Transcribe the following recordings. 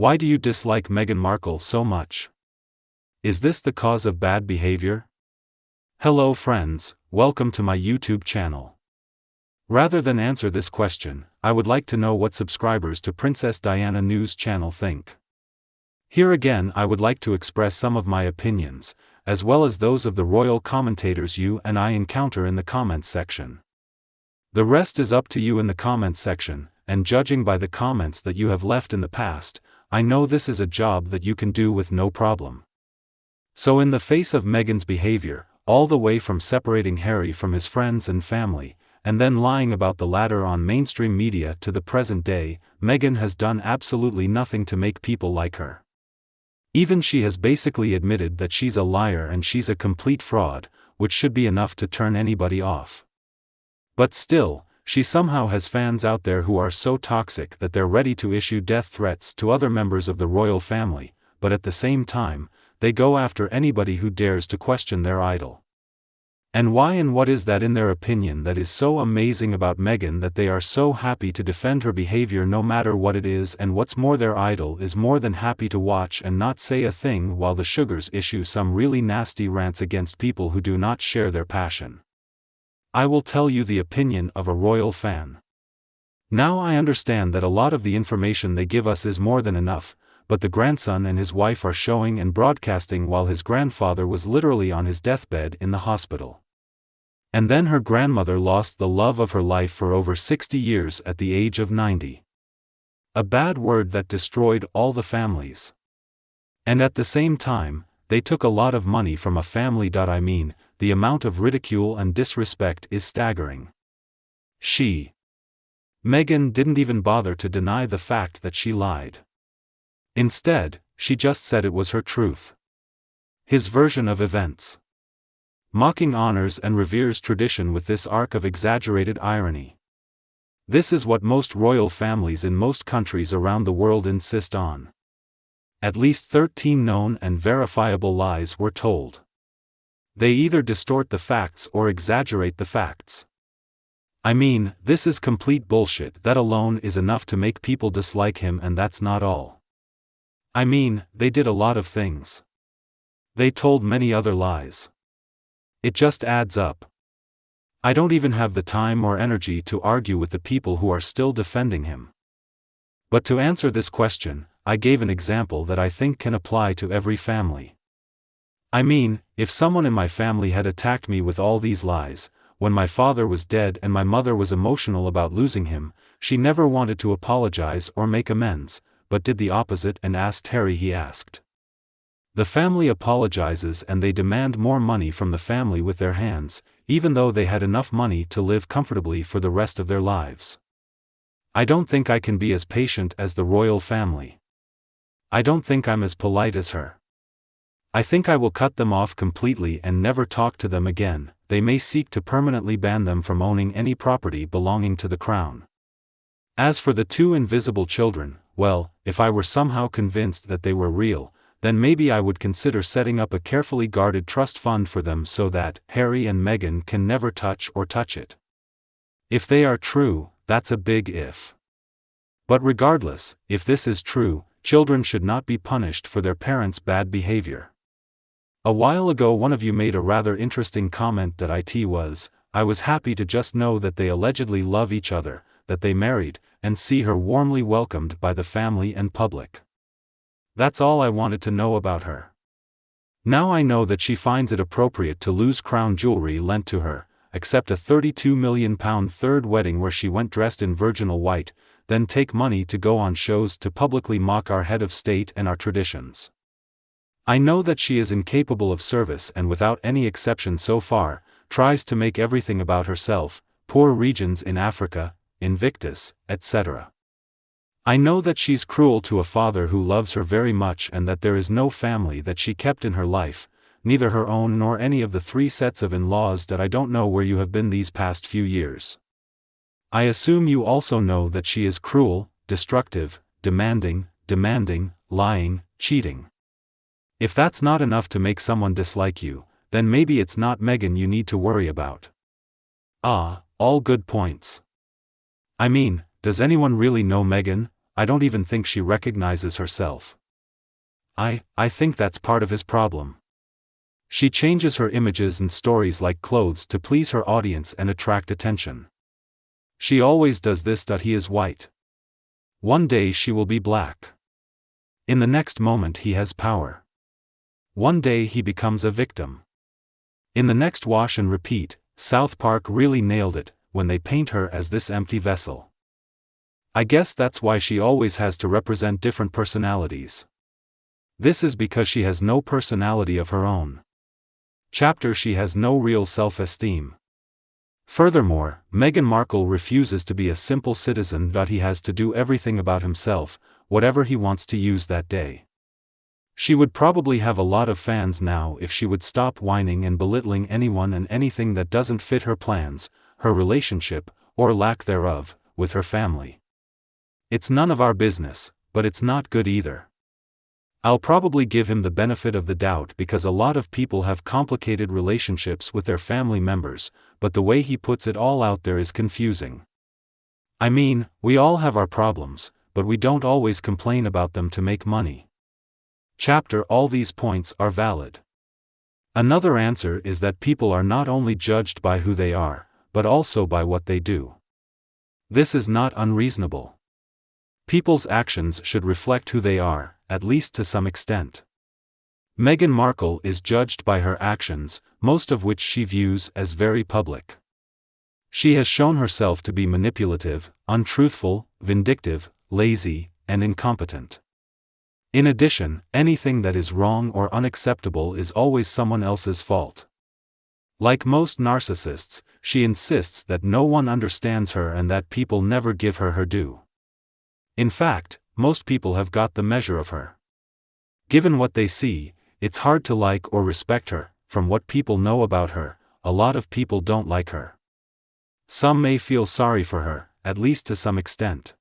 Why do you dislike Meghan Markle so much? Is this the cause of bad behavior? Hello friends, welcome to my YouTube channel. Rather than answer this question, I would like to know what subscribers to Princess Diana News channel think. Here again I would like to express some of my opinions, as well as those of the royal commentators you and I encounter in the comments section. The rest is up to you in the comments section, and judging by the comments that you have left in the past, I know this is a job that you can do with no problem. So in the face of Meghan's behavior, all the way from separating Harry from his friends and family, and then lying about the latter on mainstream media to the present day, Meghan has done absolutely nothing to make people like her. Even she has basically admitted that she's a liar and she's a complete fraud, which should be enough to turn anybody off. But still, she somehow has fans out there who are so toxic that they're ready to issue death threats to other members of the royal family, but at the same time, they go after anybody who dares to question their idol. And why and what is that in their opinion that is so amazing about Meghan that they are so happy to defend her behavior no matter what it is, and what's more, their idol is more than happy to watch and not say a thing while the Sugars issue some really nasty rants against people who do not share their passion. I will tell you the opinion of a royal fan. Now I understand that a lot of the information they give us is more than enough, but the grandson and his wife are showing and broadcasting while his grandfather was literally on his deathbed in the hospital. And then her grandmother lost the love of her life for over 60 years at the age of 90. A bad word that destroyed all the families. And at the same time, they took a lot of money from a family. I mean, the amount of ridicule and disrespect is staggering. Meghan didn't even bother to deny the fact that she lied. Instead, she just said it was her truth. His version of events. Mocking honors and reveres tradition with this arc of exaggerated irony. This is what most royal families in most countries around the world insist on. At least 13 known and verifiable lies were told. They either distort the facts or exaggerate the facts. I mean, this is complete bullshit. That alone is enough to make people dislike him, and that's not all. I mean, they did a lot of things. They told many other lies. It just adds up. I don't even have the time or energy to argue with the people who are still defending him. But to answer this question, I gave an example that I think can apply to every family. I mean, if someone in my family had attacked me with all these lies, when my father was dead and my mother was emotional about losing him, she never wanted to apologize or make amends, but did the opposite and asked Harry. He asked. The family apologizes and they demand more money from the family with their hands, even though they had enough money to live comfortably for the rest of their lives. I don't think I can be as patient as the royal family. I don't think I'm as polite as her. I think I will cut them off completely and never talk to them again. They may seek to permanently ban them from owning any property belonging to the crown. As for the two invisible children, well, if I were somehow convinced that they were real, then maybe I would consider setting up a carefully guarded trust fund for them so that Harry and Meghan can never touch it. If they are true, that's a big if. But regardless, if this is true, children should not be punished for their parents' bad behavior. A while ago one of you made a rather interesting comment that I was happy to just know that they allegedly love each other, that they married, and see her warmly welcomed by the family and public. That's all I wanted to know about her. Now I know that she finds it appropriate to lose crown jewelry lent to her, accept a £32 million third wedding where she went dressed in virginal white, then take money to go on shows to publicly mock our head of state and our traditions. I know that she is incapable of service and without any exception so far, tries to make everything about herself, poor regions in Africa, Invictus, etc. I know that she's cruel to a father who loves her very much and that there is no family that she kept in her life, neither her own nor any of the 3 sets of in-laws that I don't know where you have been these past few years. I assume you also know that she is cruel, destructive, demanding, lying, cheating. If that's not enough to make someone dislike you, then maybe it's not Meghan you need to worry about. All good points. I mean, does anyone really know Meghan, I don't even think she recognizes herself. I think that's part of his problem. She changes her images and stories like clothes to please her audience and attract attention. She always does this. He is white. One day she will be black. In the next moment he has power. One day he becomes a victim. In the next wash and repeat. South Park really nailed it when they paint her as this empty vessel. I guess that's why she always has to represent different personalities. This is because she has no personality of her own. She has no real self-esteem. Furthermore, Meghan Markle refuses to be a simple citizen. He has to do everything about himself, whatever he wants to use that day. She would probably have a lot of fans now if she would stop whining and belittling anyone and anything that doesn't fit her plans, her relationship, or lack thereof, with her family. It's none of our business, but it's not good either. I'll probably give him the benefit of the doubt because a lot of people have complicated relationships with their family members, but the way he puts it all out there is confusing. I mean, we all have our problems, but we don't always complain about them to make money. All these points are valid. Another answer is that people are not only judged by who they are, but also by what they do. This is not unreasonable. People's actions should reflect who they are, at least to some extent. Meghan Markle is judged by her actions, most of which she views as very public. She has shown herself to be manipulative, untruthful, vindictive, lazy, and incompetent. In addition, anything that is wrong or unacceptable is always someone else's fault. Like most narcissists, she insists that no one understands her and that people never give her her due. In fact, most people have got the measure of her. Given what they see, it's hard to like or respect her. From what people know about her, a lot of people don't like her. Some may feel sorry for her, at least to some extent.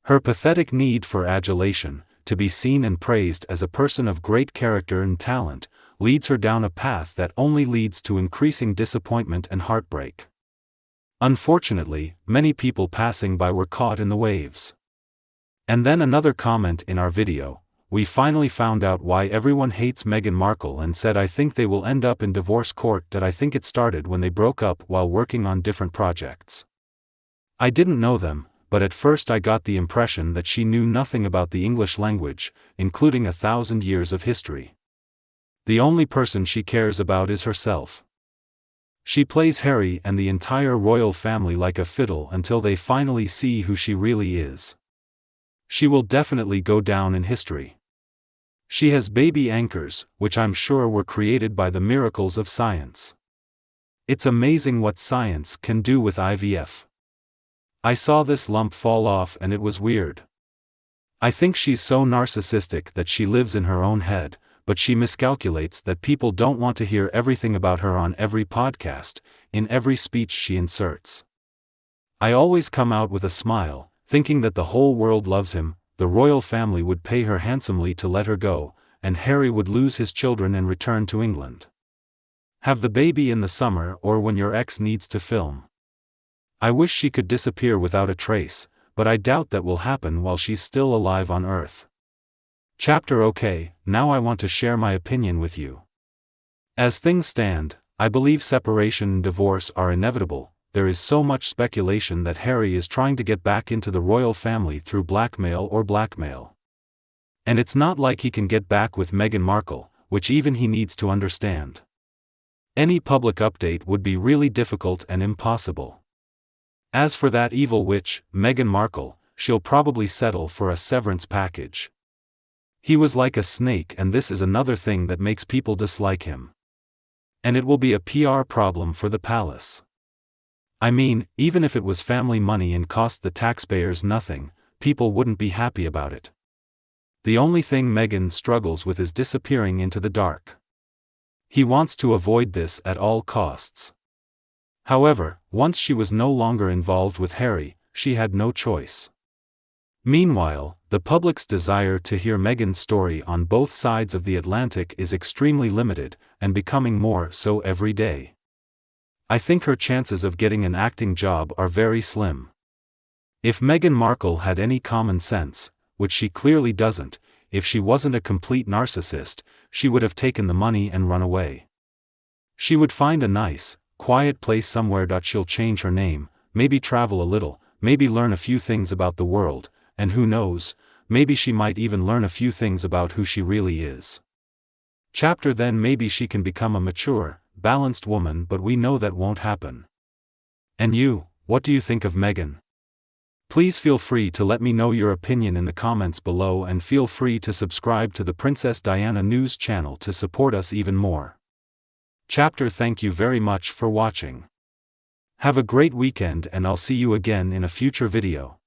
Her pathetic need for adulation, to be seen and praised as a person of great character and talent, leads her down a path that only leads to increasing disappointment and heartbreak. Unfortunately, many people passing by were caught in the waves. And then another comment in our video, we finally found out why everyone hates Meghan Markle and said I think they will end up in divorce court. I think it started when they broke up while working on different projects. I didn't know them, but at first I got the impression that she knew nothing about the English language, including 1,000 years of history. The only person she cares about is herself. She plays Harry and the entire royal family like a fiddle until they finally see who she really is. She will definitely go down in history. She has baby anchors, which I'm sure were created by the miracles of science. It's amazing what science can do with IVF. I saw this lump fall off and it was weird. I think she's so narcissistic that she lives in her own head, but she miscalculates that people don't want to hear everything about her on every podcast, in every speech she inserts. I always come out with a smile, thinking that the whole world loves him, the royal family would pay her handsomely to let her go, and Harry would lose his children and return to England. Have the baby in the summer or when your ex needs to film. I wish she could disappear without a trace, but I doubt that will happen while she's still alive on Earth. Okay, now I want to share my opinion with you. As things stand, I believe separation and divorce are inevitable. There is so much speculation that Harry is trying to get back into the royal family through blackmail. And it's not like he can get back with Meghan Markle, which even he needs to understand. Any public update would be really difficult and impossible. As for that evil witch, Meghan Markle, she'll probably settle for a severance package. He was like a snake, and this is another thing that makes people dislike him. And it will be a PR problem for the palace. I mean, even if it was family money and cost the taxpayers nothing, people wouldn't be happy about it. The only thing Meghan struggles with is disappearing into the dark. He wants to avoid this at all costs. However, once she was no longer involved with Harry, she had no choice. Meanwhile, the public's desire to hear Meghan's story on both sides of the Atlantic is extremely limited, and becoming more so every day. I think her chances of getting an acting job are very slim. If Meghan Markle had any common sense, which she clearly doesn't, if she wasn't a complete narcissist, she would have taken the money and run away. She would find a nice, quiet place somewhere. She'll change her name, maybe travel a little, maybe learn a few things about the world, and who knows, maybe she might even learn a few things about who she really is. Then maybe she can become a mature, balanced woman, but we know that won't happen. And you, what do you think of Meghan? Please feel free to let me know your opinion in the comments below, and feel free to subscribe to the Princess Diana News channel to support us even more. Thank you very much for watching. Have a great weekend, and I'll see you again in a future video.